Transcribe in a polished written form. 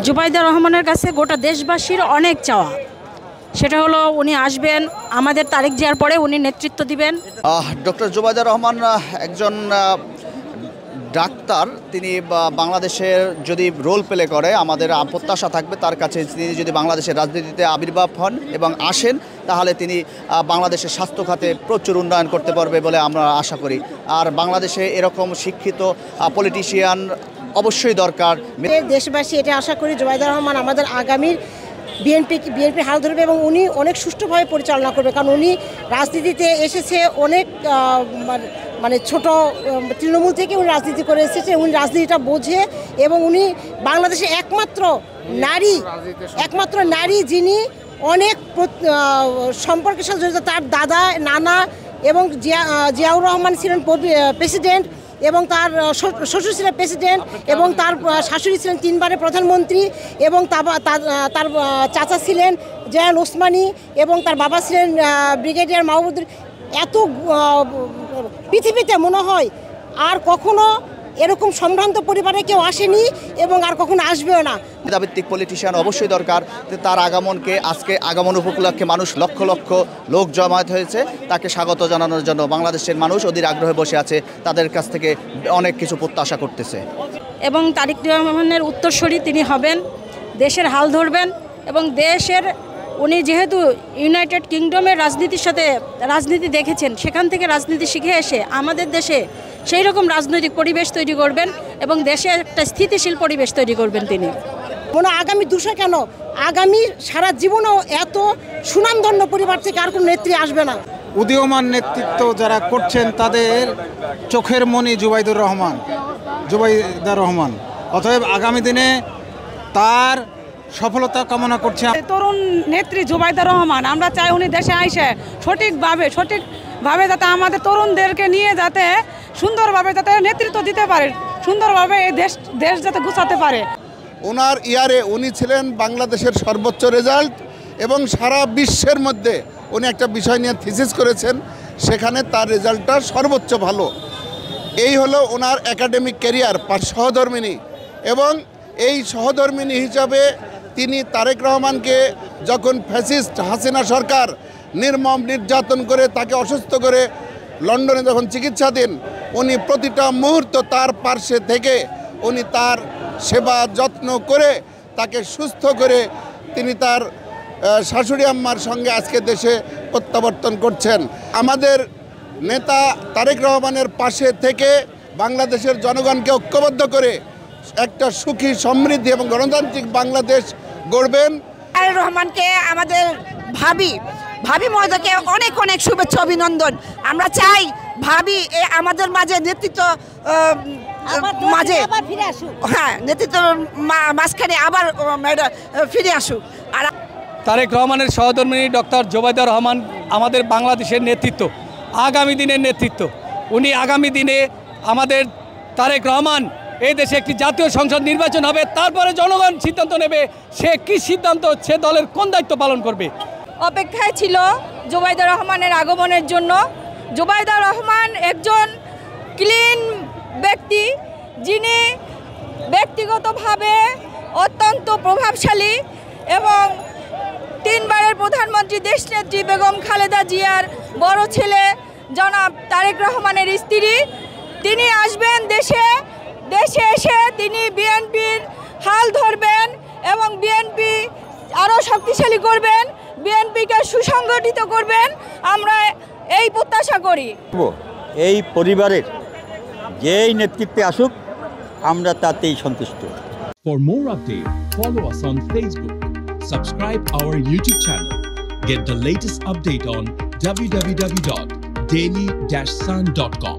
জুবাইদা রহমানের কাছে গোটা দেশবাসীর অনেক চাওয়া, সেটা হলো উনি আসবেন, আমাদের তারেক জিয়ার পরে উনি নেতৃত্ব দিবেন। ডক্টর জুবাইদা রহমান একজন ডাক্তার, তিনি বাংলাদেশের যদি রোল প্লে করে আমাদের প্রত্যাশা থাকবে তার কাছে, তিনি যদি বাংলাদেশের রাজনীতিতে আবির্ভাব হন এবং আসেন তাহলে তিনি বাংলাদেশের স্বাস্থ্য খাতে প্রচুর উন্নয়ন করতে পারবে বলে আমরা আশা করি। আর বাংলাদেশে এরকম শিক্ষিত পলিটিশিয়ান অবশ্যই দরকার। দেশবাসী এটা আশা করি জুবাইদা রহমান আমাদের আগামীর বিএনপি হাল ধরবে এবং উনি অনেক সুষ্ঠুভাবে পরিচালনা করবে, কারণ উনি রাজনীতিতে এসেছে অনেক মানে ছোট তৃণমূল থেকে উনি রাজনীতি করে এসেছে, উনি রাজনীতিটা বোঝে এবং উনি বাংলাদেশে একমাত্র নারী যিনি অনেক সম্পর্কের সাথে জড়িত। তার দাদা, নানা এবং জিয়াউর রহমান ছিলেন প্রেসিডেন্ট এবং তার শ্বশুর ছিলেন প্রেসিডেন্ট এবং তার শাশুড়ি ছিলেন 3 বারের প্রধানমন্ত্রী এবং তার চাচা ছিলেন জয়াল ওসমানী এবং তার বাবা ছিলেন ব্রিগেডিয়ার মাহমুদুর। এত পৃথিবীতে মনে হয় আর কখনো এরকম সম্ভ্রান্ত পরিবারে কেউ আসেনি এবং আর কখনো আসবেও না। মেধাভিত্তিক পলিটিশিয়ান অবশ্যই দরকার। তার আগমনকে আজকে আগমন উপলক্ষে মানুষ লক্ষ লক্ষ লোক জমায়েত হয়েছে, তাকে স্বাগত জানানোর জন্য বাংলাদেশের মানুষ অধীর আগ্রহে বসে আছে, তাদের কাছ থেকে অনেক কিছু প্রত্যাশা করতেছে। এবং তারেক রহমানের উত্তরসূরি তিনি হবেন, দেশের হাল ধরবেন এবং দেশের উনি যেহেতু ইউনাইটেড কিংডমের রাজনীতির সাথে রাজনীতি দেখেছেন, সেখান থেকে রাজনীতি শিখে এসে আমাদের দেশে সেই রকম রাজনৈতিক পরিবেশ তৈরি করবেন এবং দেশে একটা স্থিতিশীল পরিবেশ তৈরি করবেন তিনি। মনে আগামী 200 কেন আগামী সারা জীবনেও এত সুনামধন্য পরিবার থেকে আর কোনো নেত্রী আসবে না। উদীয়মান নেতৃত্ব যারা করছেন তাদের চোখের মণি জুবাইদা রহমান, অতএব আগামী দিনে তার সফলতা কামনা করছে। তরুণ নেত্রী জুবাইদা রহমান, আমরা চাই উনি দেশে আইসে সঠিকভাবে যাতে আমাদের তরুণদেরকে নিয়ে যাতে সুন্দরভাবে যাতে নেতৃত্ব দিতে পারে, সুন্দরভাবে এই দেশ যাতে গুছাতে পারে। ওনার ইয়ারে উনি ছিলেন বাংলাদেশের সর্বোচ্চ রেজাল্ট এবং সারা বিশ্বের মধ্যে উনি একটা বিষয় নিয়ে থিসিস করেছেন, সেখানে তার রেজাল্টটা সর্বোচ্চ ভালো। এই হলো ওনার একাডেমিক ক্যারিয়ার সহধর্মিনী এবং এই সহধর্মিনী হিসাবে তিনি তারেক রহমানকে যখন ফ্যাসিস্ট হাসিনা সরকার নির্মম নির্যাতন করে তাকে অসুস্থ করে লন্ডনে যখন চিকিৎসাধীন, উনি প্রতিটা মুহূর্ত তার পার্শ্বে থেকে উনি তার সেবা যত্ন করে তাকে সুস্থ করে তিনি তার শাশুড়ি আম্মার সঙ্গে আজকে দেশে প্রত্যাবর্তন করছেন। আমাদের নেতা তারেক রহমানের পাশে থেকে বাংলাদেশের জনগণকে ঐক্যবদ্ধ করে একটা সুখী সমৃদ্ধি এবং গণতান্ত্রিক বাংলাদেশ গড়বেন। তারেক রহমানকে আমাদের ভাবি মহোদয়কে অনেক অনেক শুভেচ্ছা অভিনন্দন। আমরা চাই ভাবি আমাদের মাঝে নেতৃত্ব নেতৃত্ব মাঝখানে আবার ফিরে আসুক। আর তারেক রহমানের সহধর্মিনী ডক্টর জুবাইদা রহমান আমাদের বাংলাদেশের নেতৃত্ব, আগামী দিনের নেতৃত্ব। উনি আগামী দিনে আমাদের তারেক রহমান এই দেশে একটি জাতীয় সংসদ নির্বাচন হবে, তারপরে জনগণ সিদ্ধান্ত নেবে সে কি সিদ্ধান্ত, সে দলের কোন দায়িত্ব পালন করবে। অপেক্ষায় ছিল জুবাইদা রহমানের আগমনের জন্য। জুবাইদা রহমান একজন ক্লিন ব্যক্তি, যিনি ব্যক্তিগতভাবে অত্যন্ত প্রভাবশালী এবং 3 বারের প্রধানমন্ত্রী দেশনেত্রী বেগম খালেদা জিয়ার বড় ছেলে জনাব তারেক রহমানের স্ত্রী। তিনি আসবেন দেশে এসে তিনি বিএনপির হাল ধরবেন এবং বিএনপি আরও শক্তিশালী করবেন, বিএনপিকে সুসংগঠিত করবেন, আমরা এই প্রত্যাশা করি। এই পরিবারের যেই নেতৃত্বে আসুক আমরা তাতেই সন্তুষ্ট। For more updates, follow us on Facebook, subscribe our YouTube channel, get the latest update on www.daily-sun.com.